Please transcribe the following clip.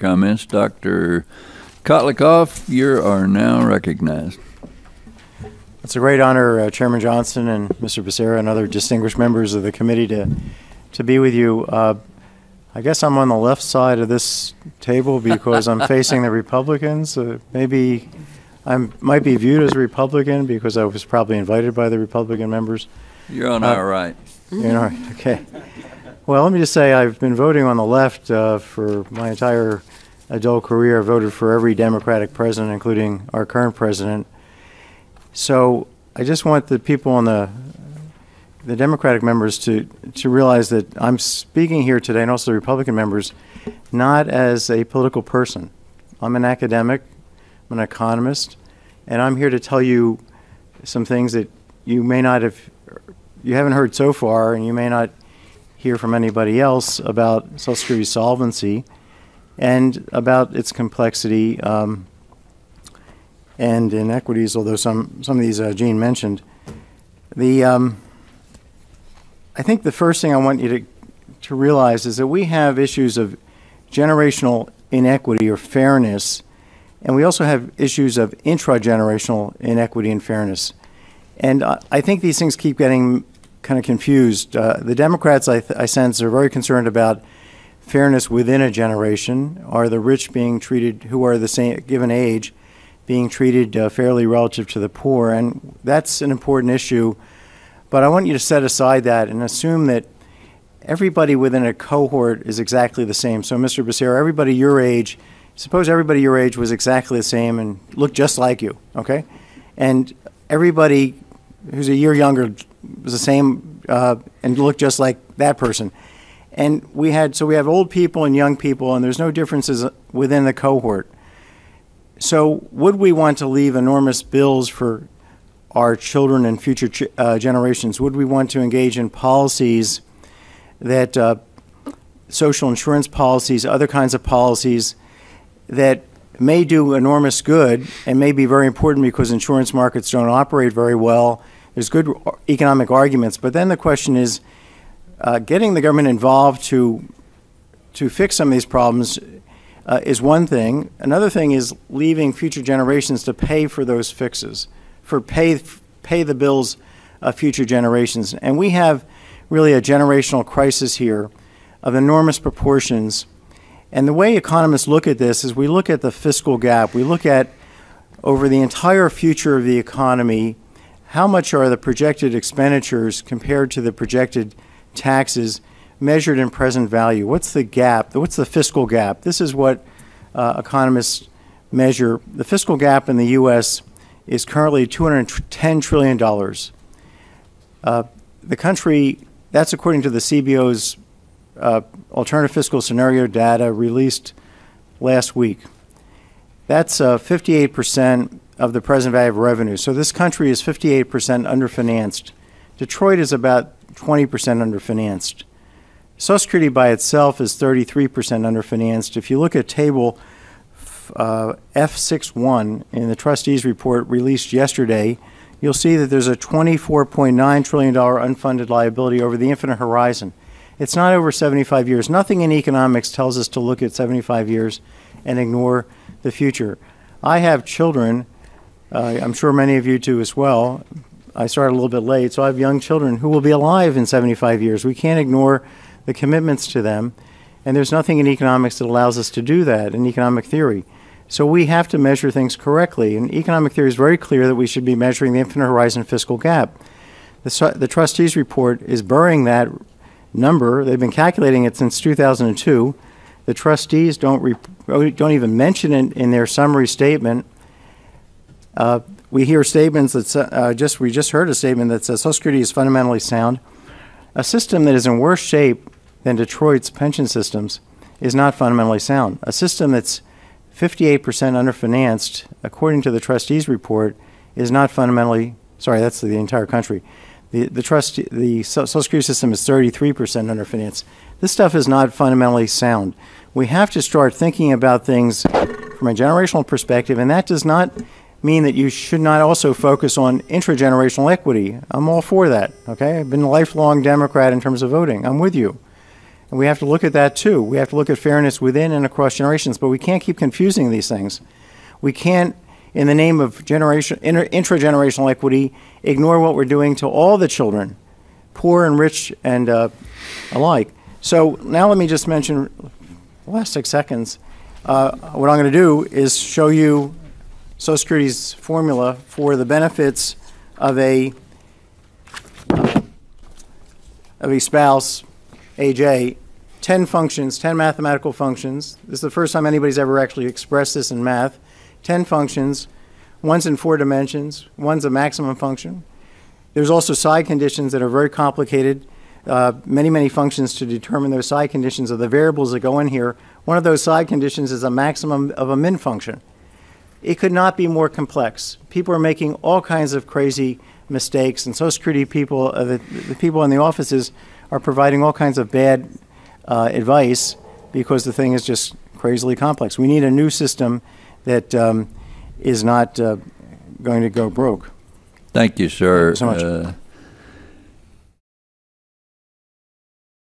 comments. Dr. Kotlikoff, you are now recognized. It's a great honor, Chairman Johnson and Mr. Becerra and other distinguished members of the committee to be with you. I guess I'm on the left side of this table because I'm facing the Republicans. Maybe I might be viewed as a Republican because I was probably invited by the Republican members. You're on our right. You're on our right, okay. Well, let me just say I've been voting on the left for my entire adult career. I voted for every Democratic president, including our current president. So I just want the people on the Democratic members to realize that I'm speaking here today, and also the Republican members, not as a political person. I'm an academic, I'm an economist, and I'm here to tell you some things that you haven't heard so far, and you may not hear from anybody else about Social Security solvency and about its complexity and inequities, although some of these Gene mentioned. I think the first thing I want you to realize is that we have issues of generational inequity or fairness, and we also have issues of intragenerational inequity and fairness. And I think these things keep getting kind of confused. The Democrats, I sense, are very concerned about fairness within a generation. Are the rich being treated, who are the same given age, being treated fairly relative to the poor? And that's an important issue. But I want you to set aside that and assume that everybody within a cohort is exactly the same. So, Mr. Becerra, everybody your age, suppose everybody your age was exactly the same and looked just like you, okay? And everybody who's a year younger was the same and looked just like that person. And we have old people and young people, and there's no differences within the cohort. So would we want to leave enormous bills for our children and future generations? Would we want to engage in policies that, social insurance policies, other kinds of policies that may do enormous good and may be very important because insurance markets don't operate very well? There's good economic arguments, but then the question is getting the government involved to fix some of these problems is one thing. Another thing is leaving future generations to pay for those fixes, pay the bills of future generations. And we have really a generational crisis here of enormous proportions. And the way economists look at this is we look at the fiscal gap. We look at, over the entire future of the economy, how much are the projected expenditures compared to the projected taxes measured in present value? What's the gap? What's the fiscal gap? This is what economists measure. The fiscal gap in the U.S. is currently $210 trillion. The country, that's according to the CBO's alternative fiscal scenario data released last week. That's 58% of the present value of revenue. So this country is 58% underfinanced. Detroit is about 20% underfinanced. Social Security by itself is 33% underfinanced. If you look at table F61 in the trustees report released yesterday, you'll see that there's a $24.9 trillion unfunded liability over the infinite horizon. It's not over 75 years. Nothing in economics tells us to look at 75 years and ignore the future. I have children, I'm sure many of you do as well. I started a little bit late, so I have young children who will be alive in 75 years. We can't ignore the commitments to them, and there's nothing in economics that allows us to do that in economic theory. So we have to measure things correctly, and economic theory is very clear that we should be measuring the infinite horizon fiscal gap. The trustees report is burying that number. They've been calculating it since 2002. The trustees don't even mention it in their summary statement. We hear statements that we just heard a statement that says Social Security is fundamentally sound. A system that is in worse shape than Detroit's pension systems is not fundamentally sound. A system that's 58% underfinanced, according to the trustees report, is not fundamentally, sorry, that's the entire country. The Social Security system is 33% underfinanced. This stuff is not fundamentally sound. We have to start thinking about things from a generational perspective, and that does not mean that you should not also focus on intragenerational equity. I'm all for that, okay? I've been a lifelong Democrat in terms of voting. I'm with you. And we have to look at that too. We have to look at fairness within and across generations, but we can't keep confusing these things. We can't, in the name of intragenerational equity, ignore what we're doing to all the children, poor and rich and alike. So now let me just mention, the last 6 seconds, what I'm going to do is show you Social Security's formula for the benefits of a spouse, age 8, 10 functions, 10 mathematical functions. This is the first time anybody's ever actually expressed this in math. 10 functions, one's in 4 dimensions, one's a maximum function. There's also side conditions that are very complicated, many functions to determine those side conditions of the variables that go in here. One of those side conditions is a maximum of a min function. It could not be more complex. People are making all kinds of crazy mistakes, and Social Security people, the people in the offices are providing all kinds of bad advice because the thing is just crazily complex. We need a new system that is not going to go broke. Thank you, sir. Thank you so much.